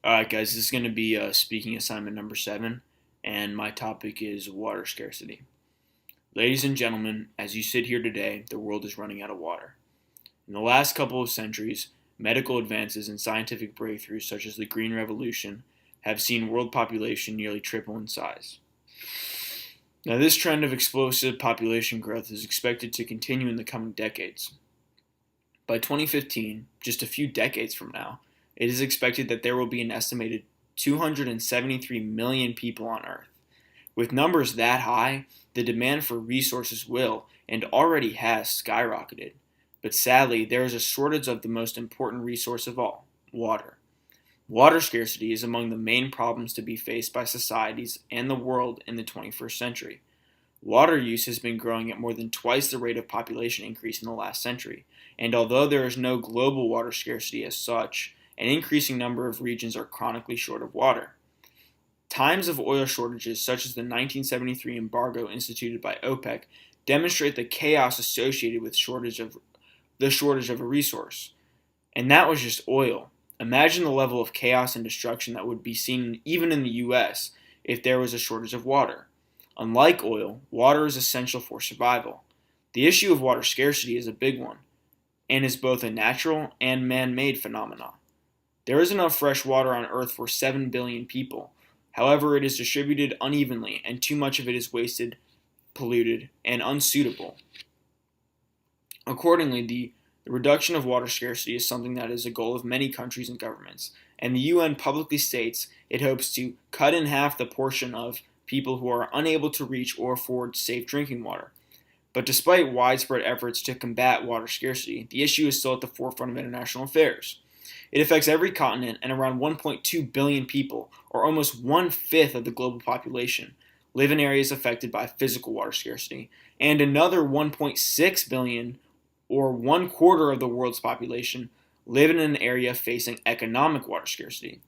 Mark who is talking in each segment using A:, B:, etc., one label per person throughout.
A: All right, guys, this is going to be speaking assignment number 7, and my topic is water scarcity. Ladies and gentlemen, as you sit here today, the world is running out of water. In the last couple of centuries, medical advances and scientific breakthroughs such as the Green Revolution have seen world population nearly triple in size. Now, this trend of explosive population growth is expected to continue in the coming decades. By 2015, just a few decades from now, it is expected that there will be an estimated 273 million people on Earth. With numbers that high, the demand for resources will, and already has, skyrocketed. But sadly, there is a shortage of the most important resource of all: water. Water scarcity is among the main problems to be faced by societies and the world in the 21st century. Water use has been growing at more than twice the rate of population increase in the last century, and although there is no global water scarcity as such, an increasing number of regions are chronically short of water. Times of oil shortages, such as the 1973 embargo instituted by OPEC, demonstrate the chaos associated with the shortage of a resource. And that was just oil. Imagine the level of chaos and destruction that would be seen even in the US if there was a shortage of water. Unlike oil, water is essential for survival. The issue of water scarcity is a big one, and is both a natural and man-made phenomenon. There is enough fresh water on Earth for 7 billion people. However, it is distributed unevenly, and too much of it is wasted, polluted, and unsuitable. Accordingly, the reduction of water scarcity is something that is a goal of many countries and governments, and the UN publicly states it hopes to cut in half the portion of people who are unable to reach or afford safe drinking water. But despite widespread efforts to combat water scarcity, the issue is still at the forefront of international affairs. It affects every continent, and around 1.2 billion people, or almost one-fifth of the global population, live in areas affected by physical water scarcity, and another 1.6 billion, or one quarter of the world's population, live in an area facing economic water scarcity.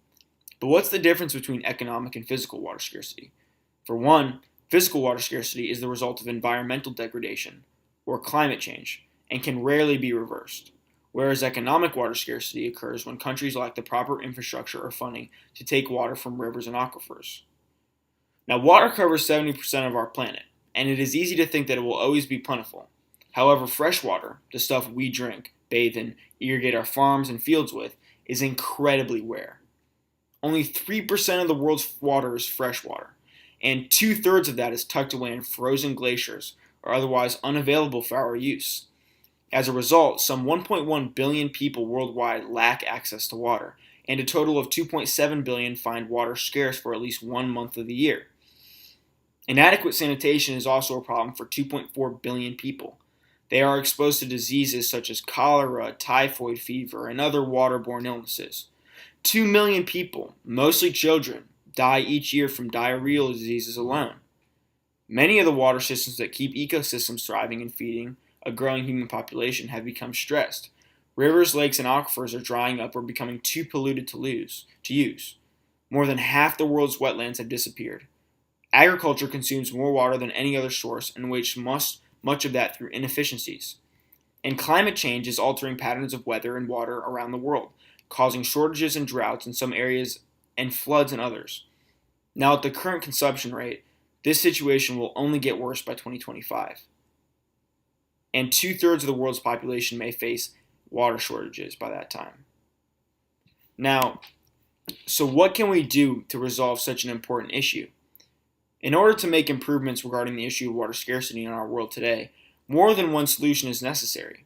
A: But what's the difference between economic and physical water scarcity? For one, physical water scarcity is the result of environmental degradation, or climate change, and can rarely be reversed, whereas economic water scarcity occurs when countries lack the proper infrastructure or funding to take water from rivers and aquifers. Now, water covers 70% of our planet, and it is easy to think that it will always be plentiful. However, fresh water, the stuff we drink, bathe in, irrigate our farms and fields with, is incredibly rare. Only 3% of the world's water is fresh water, and two-thirds of that is tucked away in frozen glaciers or otherwise unavailable for our use. As a result, some 1.1 billion people worldwide lack access to water, and a total of 2.7 billion find water scarce for at least 1 month of the year. Inadequate sanitation is also a problem for 2.4 billion people. They are exposed to diseases such as cholera, typhoid fever, and other waterborne illnesses. 2 million people, mostly children, die each year from diarrheal diseases alone. Many of the water systems that keep ecosystems thriving and feeding a growing human population have become stressed. Rivers, lakes, and aquifers are drying up or becoming too polluted to use. More than half the world's wetlands have disappeared. Agriculture consumes more water than any other source and wastes much of that through inefficiencies. And climate change is altering patterns of weather and water around the world, causing shortages and droughts in some areas and floods in others. Now, at the current consumption rate, this situation will only get worse by 2025. And two-thirds of the world's population may face water shortages by that time. Now, so what can we do to resolve such an important issue? In order to make improvements regarding the issue of water scarcity in our world today, more than one solution is necessary.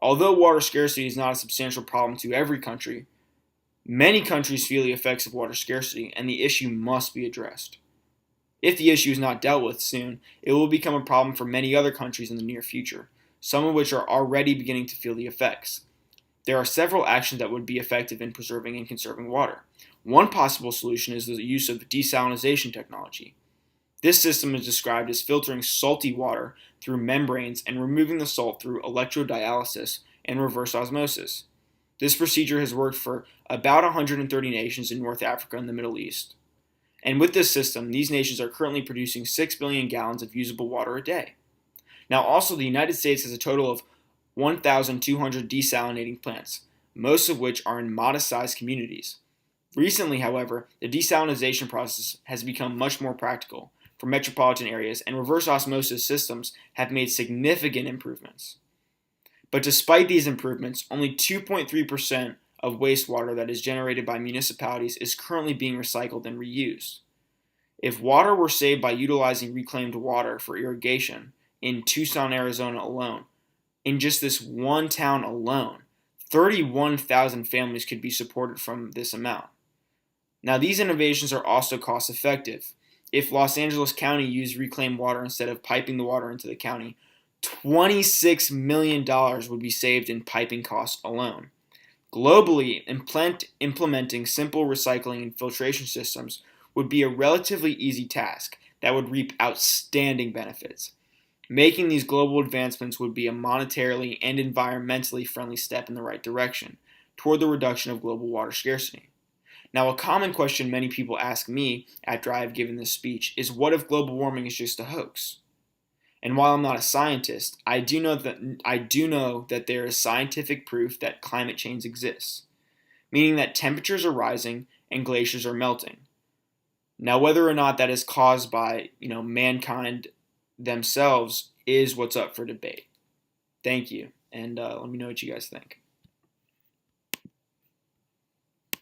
A: Although water scarcity is not a substantial problem to every country, many countries feel the effects of water scarcity, and the issue must be addressed. If the issue is not dealt with soon, it will become a problem for many other countries in the near future, some of which are already beginning to feel the effects. There are several actions that would be effective in preserving and conserving water. One possible solution is the use of desalination technology. This system is described as filtering salty water through membranes and removing the salt through electrodialysis and reverse osmosis. This procedure has worked for about 130 nations in North Africa and the Middle East. And with this system, these nations are currently producing 6 billion gallons of usable water a day. Now, also, the United States has a total of 1,200 desalinating plants, most of which are in modest-sized communities. Recently, however, the desalination process has become much more practical for metropolitan areas, and reverse osmosis systems have made significant improvements. But despite these improvements, only 2.3% of wastewater that is generated by municipalities is currently being recycled and reused. If water were saved by utilizing reclaimed water for irrigation in Tucson, Arizona alone, in just this one town alone, 31,000 families could be supported from this amount. Now, these innovations are also cost effective. If Los Angeles County used reclaimed water instead of piping the water into the county, $26 million would be saved in piping costs alone. Globally, implementing simple recycling and filtration systems would be a relatively easy task that would reap outstanding benefits. Making these global advancements would be a monetarily and environmentally friendly step in the right direction toward the reduction of global water scarcity. Now, a common question many people ask me after I have given this speech is, what if global warming is just a hoax? And while I'm not a scientist, I do know that there is scientific proof that climate change exists, meaning that temperatures are rising and glaciers are melting. Now, whether or not that is caused by, mankind themselves is what's up for debate. Thank you, and let me know what you guys think.